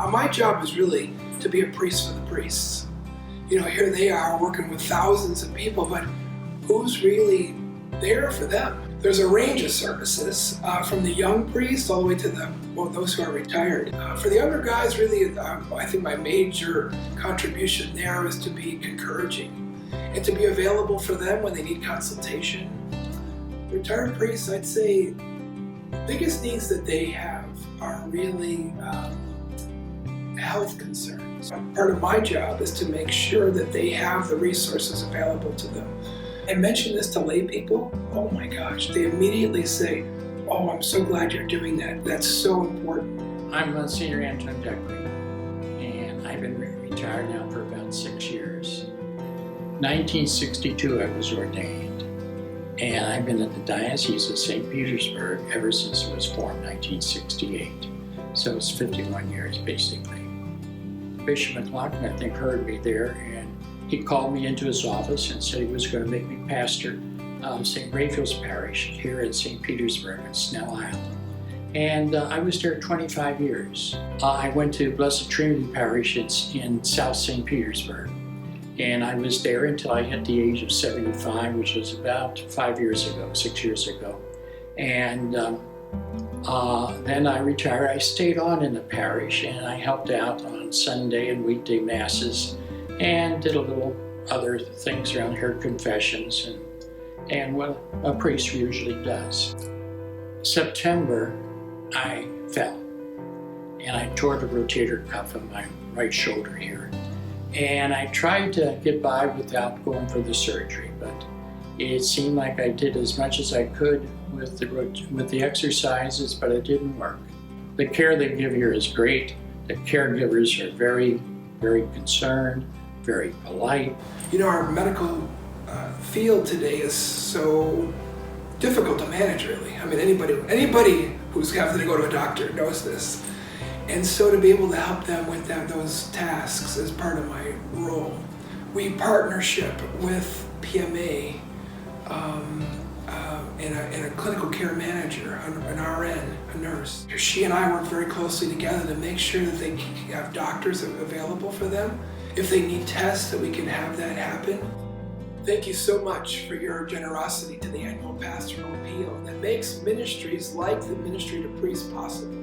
My job is really to be a priest for the priests. Here they are working with thousands of people, but who's really there for them? There's a range of services, from the young priests all the way to those who are retired. For the younger guys, really, I think my major contribution there is to be encouraging and to be available for them when they need consultation. Retired priests, I'd say, biggest needs that they have are really health concerns. Part of my job is to make sure that they have the resources available to them. I mention this to lay people, oh my gosh, they immediately say, oh, I'm so glad you're doing that. That's so important. I'm Senior Anton Deckery, and I've been retired now for about 6 years. 1962 I was ordained, and I've been at the Diocese of St. Petersburg ever since it was formed, 1968. So it's 51 years basically. Bishop McLaughlin, I think, heard me there, and he called me into his office and said he was going to make me pastor of St. Raphael's Parish here in St. Petersburg in Snell Island. And I was there 25 years. I went to Blessed Trinity Parish in South St. Petersburg. And I was there until I hit the age of 75, which was about 6 years ago. And then I retired. I stayed on in the parish, and I helped out on Sunday and weekday masses, and did a little other things around here, confessions, and what a priest usually does. September, I fell, and I tore the rotator cuff of my right shoulder here. And I tried to get by without going for the surgery, but it seemed like I did as much as I could with the exercises, but it didn't work. The care they give here is great. The caregivers are very, very concerned, very polite. Our medical field today is so difficult to manage, really. I mean, anybody who's having to go to a doctor knows this. And so to be able to help them with those tasks is part of my role. We partnership with PMA and a clinical care manager, an RN, a nurse. She and I work very closely together to make sure that they have doctors available for them. If they need tests, that we can have that happen. Thank you so much for your generosity to the Annual Pastoral Appeal that makes ministries like the Ministry to Priests possible.